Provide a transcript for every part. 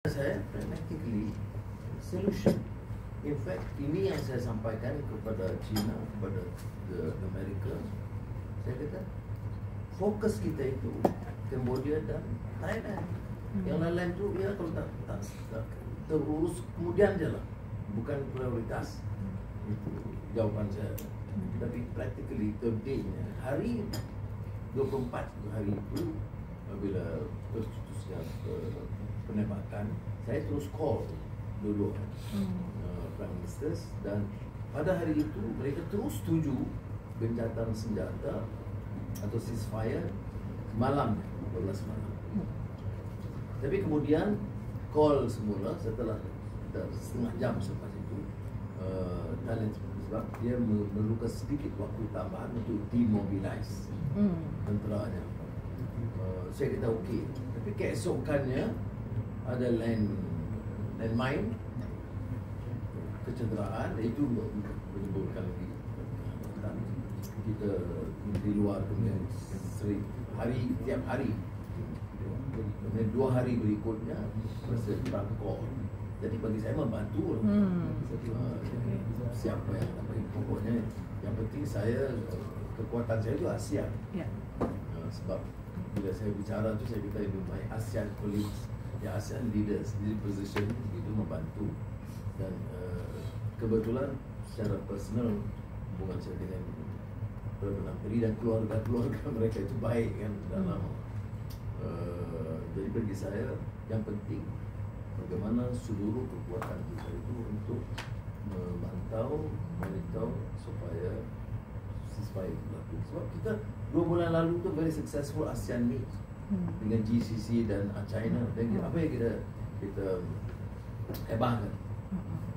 Saya pragmatically solution. In fact, ini yang saya sampaikan kepada China, kepada Amerika. Saya kata fokus kita itu Cambodia dan Thailand. Yang lain-lain tu ya kalau tak terurus kemudian je lah, bukan prioritas. Itu jawapan saya. Tapi practically today-nya hari 24 hari itu bila tercetusnya penembakan, saya terus call dulu Prime Ministers, dan pada hari itu mereka terus setuju gencatan senjata atau ceasefire malam 12 malam. Tapi kemudian call semula setelah setengah jam selepas itu Thailand, sebab dia memerlukan sedikit waktu tambahan untuk demobilize tenteranya. Saya kata okey, tapi keesokannya ada landmine kecederaan, itu menimbulkan lagi kita di luar kemudian hari tiap hari, kemudian 2 hari berikutnya masa perang. Jadi bagi saya membantu siapa yang pokoknya yang penting saya kekuatan saya itu ASEAN. Sebab bila saya bicara tu saya kata lebih baik ASEAN colleagues, ya ASEAN leaders di position itu membantu. Dan kebetulan secara personal hubungan saya dengan Perdana Menteri dan keluarga mereka itu baik kan dalam jadi bagi saya yang penting bagaimana seluruh kekuatan kita itu untuk memantau, monitor supaya ceasefire berlaku. Sebab kita 2 bulan lalu tu very successful ASEAN meet dengan GCC dan China. Dan apa yang kita hebahkan,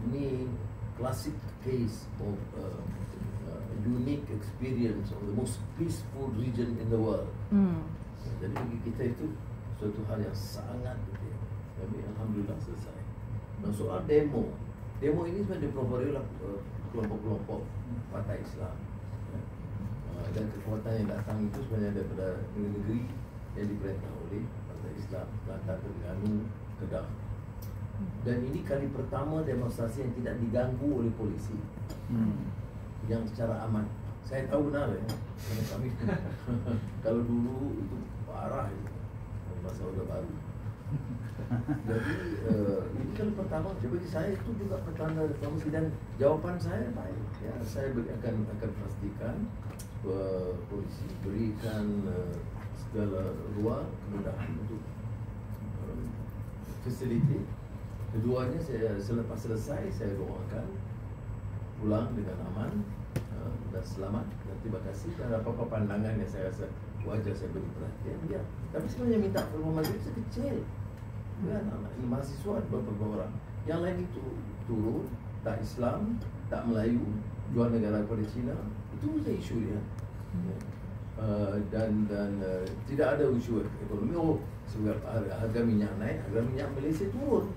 ini classic case of unique experience of the most peaceful region in the world. Jadi bagi kita itu suatu hal yang sangat penting. Tapi alhamdulillah selesai. Dan soal demo ini sebenarnya diprovokasi oleh kelompok-kelompok partai Islam. Dan kekuatan yang datang itu sebenarnya daripada negeri yang diperintah oleh partai Islam, Kelantan, Terengganu, Kedah. Dan ini kali pertama demonstrasi yang tidak diganggu oleh polisi, yang secara aman. Saya tahu benar ya, karena kami kalau dulu itu parah itu masa Orde Baru. Jadi ini kali pertama. Jadi bagi saya itu juga pertanda reformasi, dan jawapan saya baik. Ya, saya akan pastikan polisi berikan segala ruang kemudahan untuk facility. Keduanya saya selepas selesai saya doakan pulang dengan aman dan selamat, dan terima kasih. Dan apa-apa pandangan yang saya rasa wajar saya beri perhatian dia. Tapi sebenarnya minta perumahan majlis kecil kan, mahasiswa beberapa orang, yang lain itu turun, tak Islam, tak Melayu, jual negara kepada China. Itu saja isu dia. Dan tidak ada isu ekonomi. Sebab harga minyak naik, harga minyak Malaysia turun,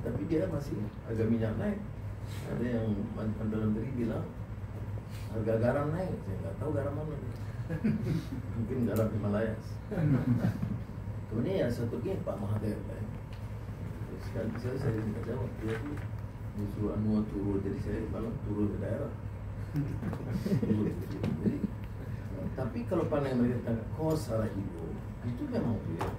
tapi dia masih harga minyak naik. Ada yang Perdana Menteri bilang harga garam naik. Saya nggak tahu garam mana. Mungkin garam Himalayas. Kemudian yang satu lagi Pak Mahathir kan. Sekali saya minta jawab, dia tu suruh Anwar turun, jadi saya malam turun ke daerah. Jadi, tapi kalau pandang mereka tentang kos sara hidup, itu memang real.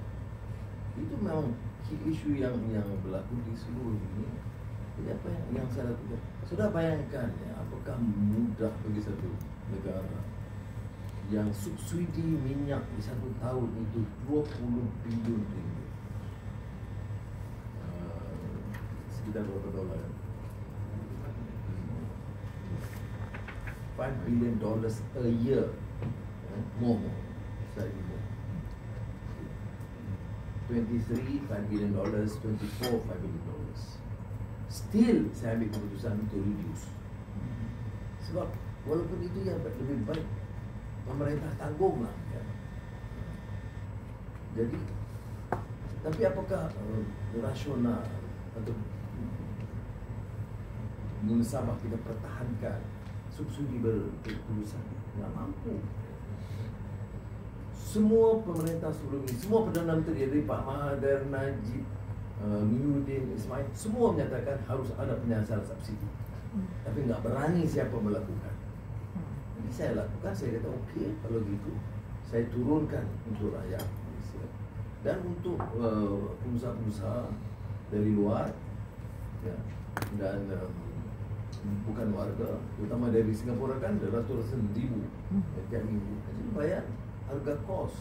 Itu memang isu yang berlaku di seluruh dunia. Jadi apa yang saya lakukan? Sudah bayangkan ya, apakah mudah bagi satu negara yang subsidi minyak di 1 tahun itu 20 bilion ringgit, sekitar berapa dolar? $5 billion a year, more, slightly more. 23, $5 billion, 24, $5 billion. Still saya ambil keputusan untuk reduce. Sebab walaupun itu yang lebih baik pemerintah tanggung lah ya. Jadi tapi apakah rasional atau munsabah kita pertahankan subsidi berterusan? Tidak mampu. semua pemerintah sebelum ini, semua Perdana Menteri dari Pak Mahathir, Najib, Muhyiddin, Ismail, semua menyatakan harus ada penyelesaian subsidi. Tapi nggak berani siapa melakukan. Jadi saya lakukan, saya kata okey, kalau gitu saya turunkan untuk rakyat Malaysia dan untuk pengusaha-pengusaha dari luar, ya, dan bukan warga, terutama dari Singapura kan ratus-ratus ribu tiap minggu. Jadi bayar harga kos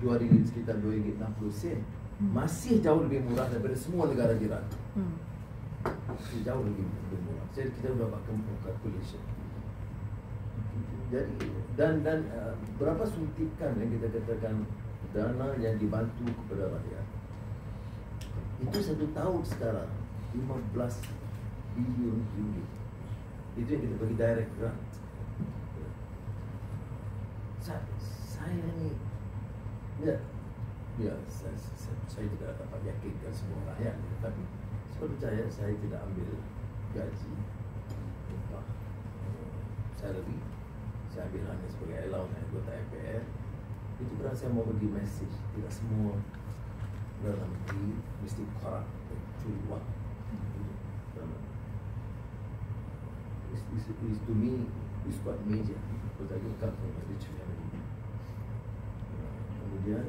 RM2 sekitar RM2.60 masih jauh lebih murah daripada semua negara jiran. Masih jauh lebih murah. Jadi kita sudah buat calculation. Jadi dan berapa suntikan yang kita katakan dana yang dibantu kepada rakyat itu 1 tahun sekarang 15 bilion ringgit. Itu yang kita bagi direct grant. Saya ni saya tidak dapat yakinkan semua rakyat, tapi saya percaya saya tidak ambil gaji upah salary. Saya ambil hanya sebagai allowance anggota MPR. Itu berarti saya mau bagi message, tidak semua Perdana Menteri mesti korup, curi wang. Is to me is quite major because I come from a rich family. Kemudian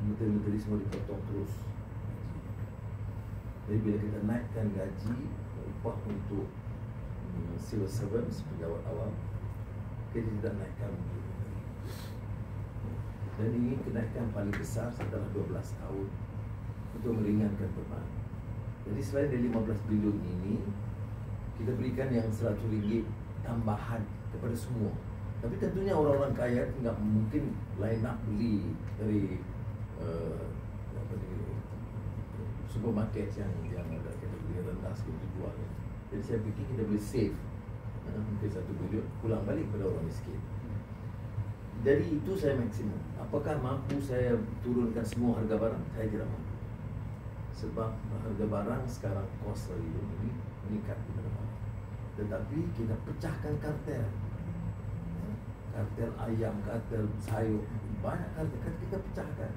menteri-menteri semua dipotong terus. Jadi bila kita naikkan gaji upah untuk civil servants, pejabat awam, kita tidak naikkan untuk menteri. Dan ini kenaikan paling besar setelah 12 tahun untuk meringankan beban. Jadi selain dari 15 bilion ini, kita berikan yang RM100 tambahan kepada semua. Tapi tentunya orang-orang kaya tidak mungkin line up beli dari supermarket yang ada kategori rendah seperti jual. Jadi saya fikir kita boleh save mungkin 1 bilion pulang balik kepada orang miskin. Jadi itu saya maksimum. Apakah mampu saya turunkan semua harga barang? Saya tidak mampu. Sebab harga barang sekarang kos dari ini meningkat di mana-mana. Tetapi kita pecahkan kartel. Kartel ayam, kartel sayur, banyak kartel kita pecahkan.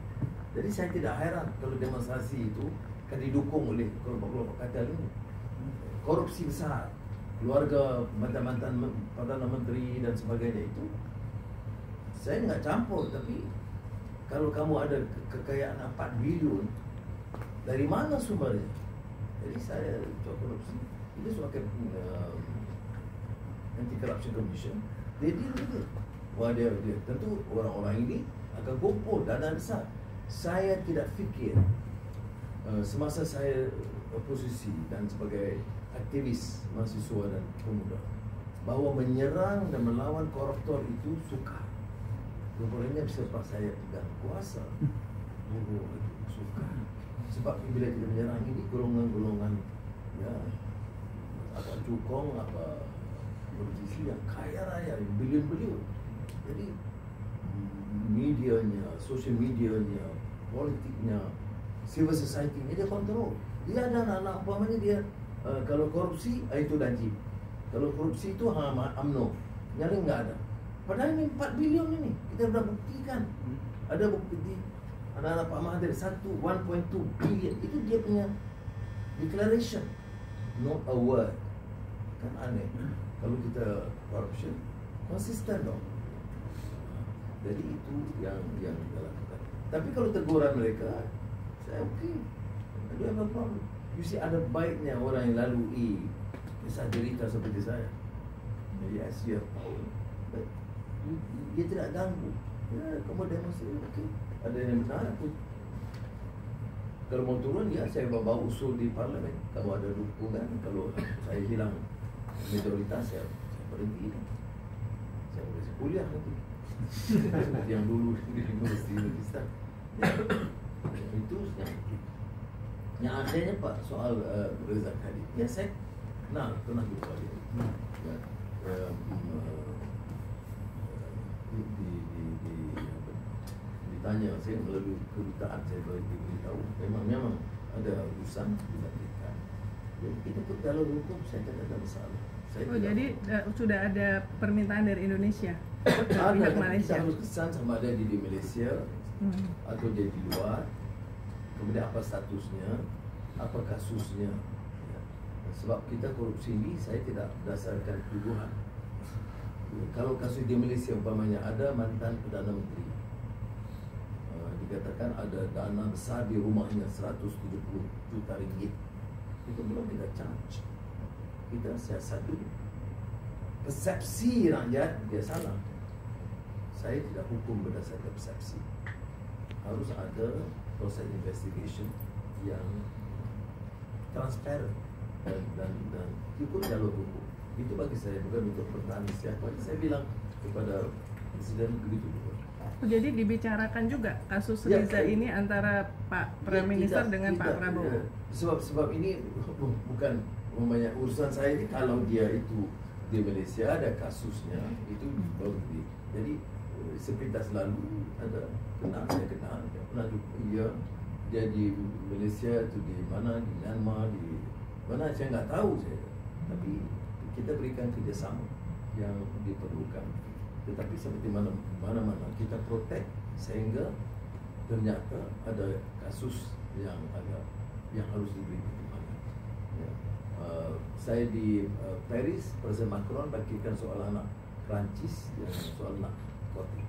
Jadi saya tidak heran kalau demonstrasi itu akan didukung oleh kelompok-kelompok kartel ini. Korupsi besar, keluarga mantan-mantan Perdana Menteri dan sebagainya itu saya nggak campur, tapi kalau kamu ada kekayaan 4 bilion, dari mana sumbernya? Jadi saya coba korupsi. Itu sebagai Anti-Corruption Commission, dia juga. Wah dia tentu orang-orang ini akan kumpul dana besar. Saya tidak fikir semasa saya oposisi dan sebagai aktivis mahasiswa dan pemuda bahawa menyerang dan melawan koruptor itu sukar. Rupanya selepas saya pegang kuasa, sukar. Sebab bila kita menyerang ini golongan-golongan, ya, apa cukong, apa politisi yang kaya raya, bilion-bilion. Jadi medianya, social medianya, politiknya, civil society-nya dia kontrol. Dia ada anak-anak, umpamanya dia kalau korupsi itu Najib, kalau korupsi itu UMNO, nyali nggak ada. Padahal ini 4 bilion ini kita sudah buktikan. Ada bukti anak-anak Pak Mahathir 1.2 bilion itu dia punya declaration, not a word. Kan aneh. Kalau kita corruption konsisten dong. Jadi itu yang kita lakukan. Tapi kalau teguran mereka, saya okey. I don't have a problem. You see, ada baiknya orang yang lalui kisah derita seperti saya. Jadi Asia tahu, dia tidak ganggu. Ya, kamu demonstrasi, okey. Ada yang benar aku. Kalau mau turun, ya saya bawa usul di parlimen. Kalau ada dukungan, kalau saya hilang majoritas, saya berhenti. Saya boleh kuliah nanti. Seperti yang dulu di Universiti Pakistan. Itu yang akhirnya Pak soal Reza Khalid. Ya saya kenal, pernah jumpa dia. Ya, ditanya saya melalui kedutaan, saya beritahu memang ada urusan dilakukan. Jadi kita pun kalau hukum saya tidak ada masalah. Jadi sudah ada permintaan dari Indonesia Ada, kita harus kesan sama ada di Malaysia atau dia di luar. Kemudian apa statusnya, apa kasusnya. Ya. Sebab kita korupsi ini saya tidak berdasarkan tuduhan. Kalau kasus di Malaysia umpamanya ada mantan Perdana Menteri, dikatakan ada dana besar di rumahnya 170 juta ringgit, itu belum kita charge. Kita siasat dulu. Persepsi rakyat dia salah. Saya tidak hukum berdasarkan persepsi. Harus ada proses investigation yang transparan dan ikut jalur hukum. Itu bagi saya bukan untuk bertahan siapa. Saya bilang kepada Presiden begitu juga. Jadi dibicarakan juga kasus Riza ini antara Pak Prime Minister dengan Pak Prabowo. Ya. Sebab ini bukan banyak urusan saya ini. Kalau dia itu di Malaysia ada kasusnya itu baru jadi sepintas lalu ada saya kenal pernah dia di Malaysia itu di mana, di Myanmar, di mana saya nggak tahu saya, tapi kita berikan kerjasama yang diperlukan. Tetapi seperti mana kita protect sehingga ternyata ada kasus yang harus diberi pertimbangan. Ya. Saya di Paris, Presiden Macron bangkitkan soal anak Perancis yang soal narkotik.